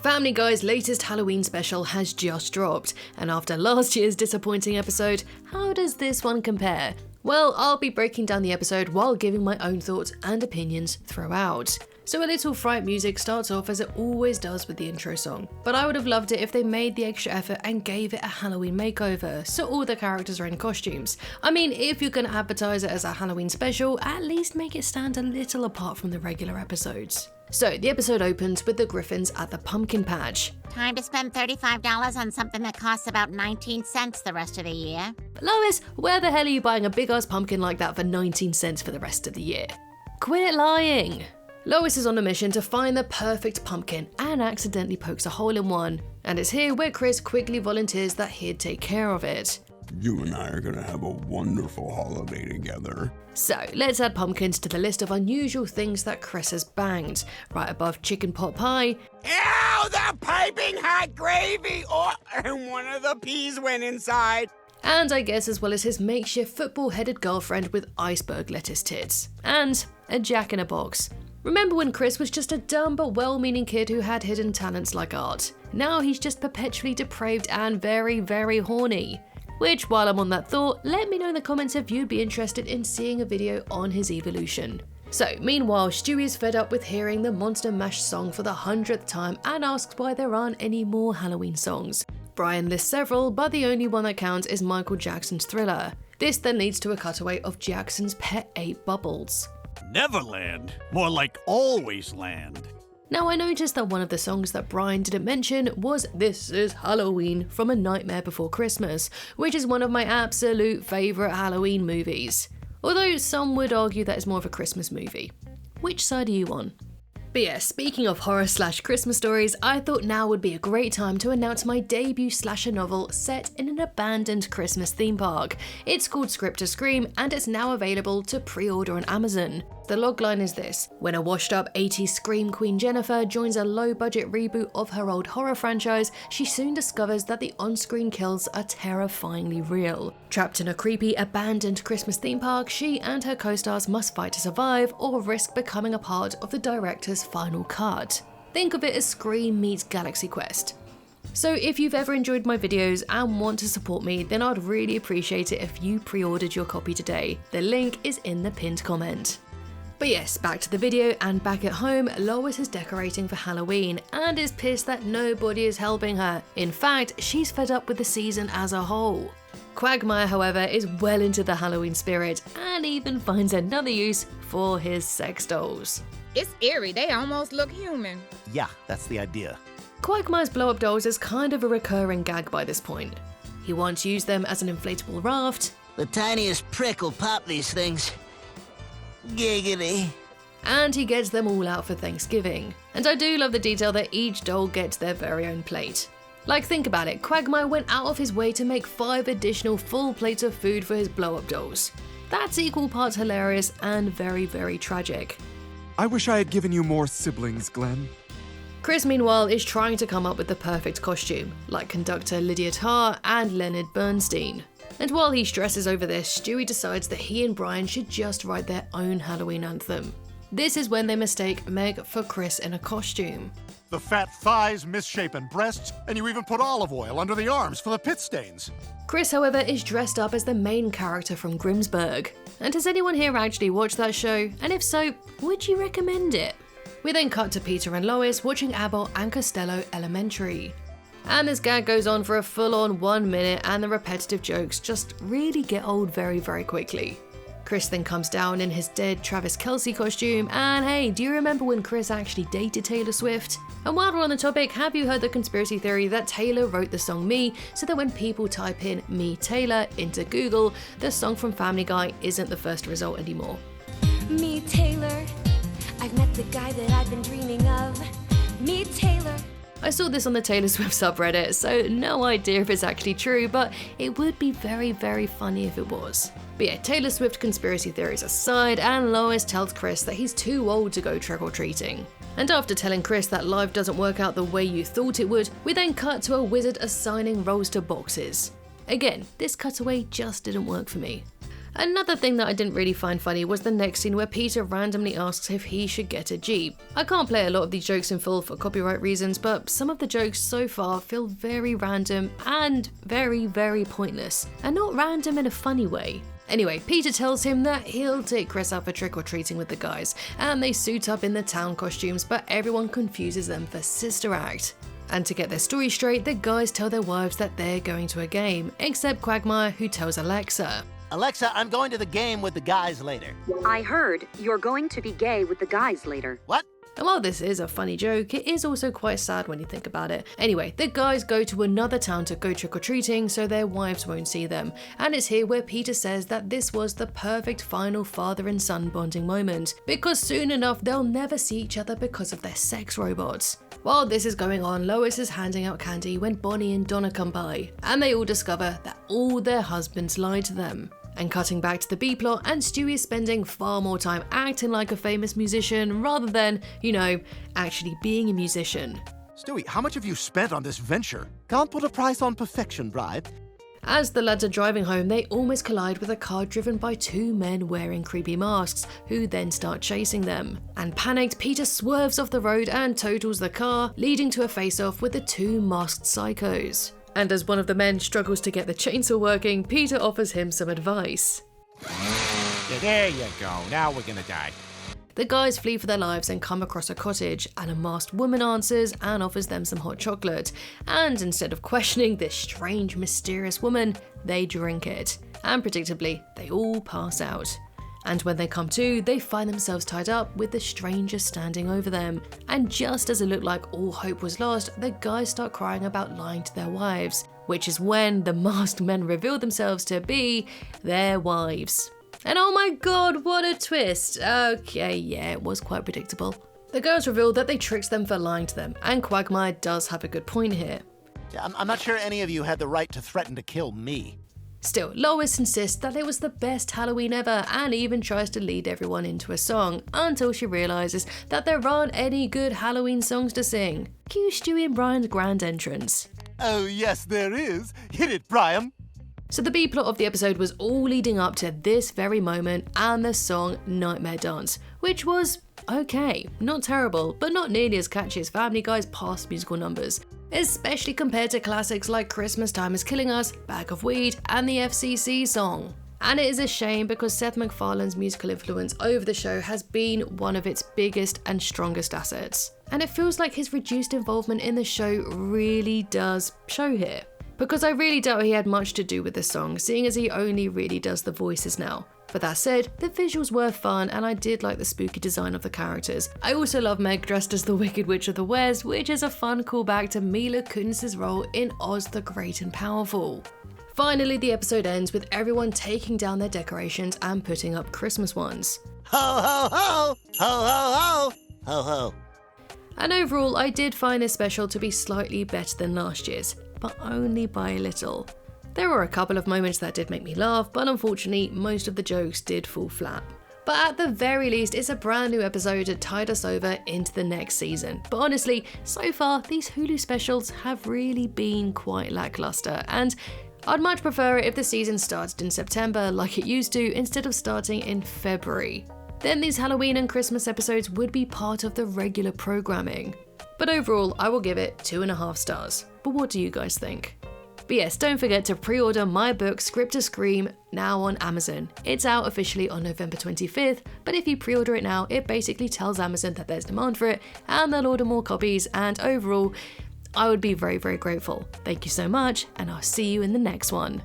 Family Guy's latest Halloween special has just dropped, and after last year's disappointing episode, how does this one compare? Well, I'll be breaking down the episode while giving my own thoughts and opinions throughout. So a Little Fright music starts off as it always does with the intro song, but I would have loved it if they made the extra effort and gave it a Halloween makeover, so all the characters are in costumes. I mean, if you're gonna advertise it as a Halloween special, at least make it stand a little apart from the regular episodes. So the episode opens with the Griffins at the pumpkin patch. Time to spend $35 on something that costs about 19 cents the rest of the year. Lois, where the hell are you buying a big ass pumpkin like that for 19 cents for the rest of the year? Quit lying! Lois is on a mission to find the perfect pumpkin and accidentally pokes a hole in one. And it's here where Chris quickly volunteers that he'd take care of it. You and I are gonna have a wonderful holiday together. So let's add pumpkins to the list of unusual things that Chris has banged. Right above chicken pot pie. Ew, the piping hot gravy! Oh, and one of the peas went inside. And I guess as well as his makeshift football-headed girlfriend with iceberg lettuce tits. And a jack-in-a-box. Remember when Chris was just a dumb but well-meaning kid who had hidden talents like art? Now he's just perpetually depraved and very, very horny. Which, while I'm on that thought, let me know in the comments if you'd be interested in seeing a video on his evolution. So, meanwhile, Stewie is fed up with hearing the Monster Mash song for the 100th time and asks why there aren't any more Halloween songs. Brian lists several, but the only one that counts is Michael Jackson's Thriller. This then leads to a cutaway of Jackson's pet ape Bubbles. Neverland, more like Always Land. Now I noticed that one of the songs that Brian didn't mention was This Is Halloween from A Nightmare Before Christmas, which is one of my absolute favourite Halloween movies. Although some would argue that it's more of a Christmas movie. Which side are you on? But yeah, speaking of horror/Christmas stories, I thought now would be a great time to announce my debut slasher novel set in an abandoned Christmas theme park. It's called Script to Scream and it's now available to pre-order on Amazon. The logline is this: when a washed-up 80s scream queen Jennifer joins a low-budget reboot of her old horror franchise, she soon discovers that the on-screen kills are terrifyingly real. Trapped in a creepy, abandoned Christmas theme park, she and her co-stars must fight to survive or risk becoming a part of the director's final cut. Think of it as Scream meets Galaxy Quest. So if you've ever enjoyed my videos and want to support me, then I'd really appreciate it if you pre-ordered your copy today. The link is in the pinned comment. But yes, back to the video, and back at home, Lois is decorating for Halloween and is pissed that nobody is helping her. In fact, she's fed up with the season as a whole. Quagmire, however, is well into the Halloween spirit and even finds another use for his sex dolls. It's eerie, they almost look human. Yeah, that's the idea. Quagmire's blow-up dolls is kind of a recurring gag by this point. He once used them as an inflatable raft. The tiniest prick will pop these things. Giggity. And he gets them all out for Thanksgiving. And I do love the detail that each doll gets their very own plate. Like, think about it, Quagmire went out of his way to make 5 additional full plates of food for his blow-up dolls. That's equal parts hilarious and very, very tragic. I wish I had given you more siblings, Glenn. Chris, meanwhile, is trying to come up with the perfect costume, like conductor Lydia Tarr and Leonard Bernstein. And while he stresses over this, Stewie decides that he and Brian should just write their own Halloween anthem. This is when they mistake Meg for Chris in a costume. The fat thighs, misshapen breasts, and you even put olive oil under the arms for the pit stains. Chris, however, is dressed up as the main character from Grimsburg. And has anyone here actually watched that show? And if so, would you recommend it? We then cut to Peter and Lois watching Abbott and Costello Elementary. And this gag goes on for a full-on 1 minute and the repetitive jokes just really get old very, very quickly. Chris then comes down in his dead Travis Kelce costume, and hey, do you remember when Chris actually dated Taylor Swift? And while we're on the topic, have you heard the conspiracy theory that Taylor wrote the song Me so that when people type in Me Taylor into Google, the song from Family Guy isn't the first result anymore? Me Taylor, I've met the guy that I've been dreaming of. Me Taylor. I saw this on the Taylor Swift subreddit, so no idea if it's actually true, but it would be very, very funny if it was. But yeah, Taylor Swift conspiracy theories aside, and Lois tells Chris that he's too old to go trick-or-treating. And after telling Chris that life doesn't work out the way you thought it would, we then cut to a wizard assigning roles to boxes. Again, this cutaway just didn't work for me. Another thing that I didn't really find funny was the next scene where Peter randomly asks if he should get a Jeep. I can't play a lot of these jokes in full for copyright reasons, but some of the jokes so far feel very random and very, very pointless, and not random in a funny way. Anyway, Peter tells him that he'll take Chris out for trick-or-treating with the guys, and they suit up in the town costumes, but everyone confuses them for Sister Act. And to get their story straight, the guys tell their wives that they're going to a game, except Quagmire, who tells Alexa. Alexa, I'm going to the game with the guys later. I heard you're going to be gay with the guys later. What? And while this is a funny joke, it is also quite sad when you think about it. Anyway, the guys go to another town to go trick-or-treating so their wives won't see them. And it's here where Peter says that this was the perfect final father and son bonding moment, because soon enough they'll never see each other because of their sex robots. While this is going on, Lois is handing out candy when Bonnie and Donna come by, and they all discover that all their husbands lied to them. And cutting back to the B-plot, and Stewie is spending far more time acting like a famous musician rather than, you know, actually being a musician. Stewie, how much have you spent on this venture? Can't put a price on perfection, bride. As the lads are driving home, they almost collide with a car driven by two men wearing creepy masks, who then start chasing them. And panicked, Peter swerves off the road and totals the car, leading to a face-off with the two masked psychos. And as one of the men struggles to get the chainsaw working, Peter offers him some advice. Yeah, there you go. Now we're gonna die. The guys flee for their lives and come across a cottage, and a masked woman answers and offers them some hot chocolate. And instead of questioning this strange, mysterious woman, they drink it. And predictably, they all pass out. And when they come to, they find themselves tied up with the stranger standing over them. And just as it looked like all hope was lost, the guys start crying about lying to their wives, which is when the masked men reveal themselves to be their wives. And oh my god, what a twist! Okay, yeah, it was quite predictable. The girls reveal that they tricked them for lying to them, and Quagmire does have a good point here. Yeah, I'm not sure any of you had the right to threaten to kill me. Still, Lois insists that it was the best Halloween ever and even tries to lead everyone into a song, until she realises that there aren't any good Halloween songs to sing. Cue Stewie and Brian's grand entrance. Oh, yes, there is. Hit it, Brian. So the B-plot of the episode was all leading up to this very moment and the song Nightmare Dance, which was okay, not terrible, but not nearly as catchy as Family Guy's past musical numbers, especially compared to classics like Christmas Time Is Killing Us, Bag of Weed, and the FCC song. And it is a shame because Seth MacFarlane's musical influence over the show has been one of its biggest and strongest assets. And it feels like his reduced involvement in the show really does show here. Because I really doubt he had much to do with the song, seeing as he only really does the voices now. But that said, the visuals were fun and I did like the spooky design of the characters. I also love Meg dressed as the Wicked Witch of the West, which is a fun callback to Mila Kunis's role in Oz the Great and Powerful. Finally, the episode ends with everyone taking down their decorations and putting up Christmas ones. Ho ho ho! Ho ho ho! Ho ho. And overall, I did find this special to be slightly better than last year's, but only by a little. There were a couple of moments that did make me laugh, but unfortunately, most of the jokes did fall flat. But at the very least, it's a brand new episode to tide us over into the next season. But honestly, so far, these Hulu specials have really been quite lackluster, and I'd much prefer it if the season started in September like it used to, instead of starting in February. Then these Halloween and Christmas episodes would be part of the regular programming. But overall, I will give it 2.5 stars. But what do you guys think? But yes, don't forget to pre-order my book Script to Scream now on Amazon. It's out officially on November 25th, but if you pre-order it now, it basically tells Amazon that there's demand for it and they'll order more copies, and overall, I would be very, very grateful. Thank you so much, and I'll see you in the next one.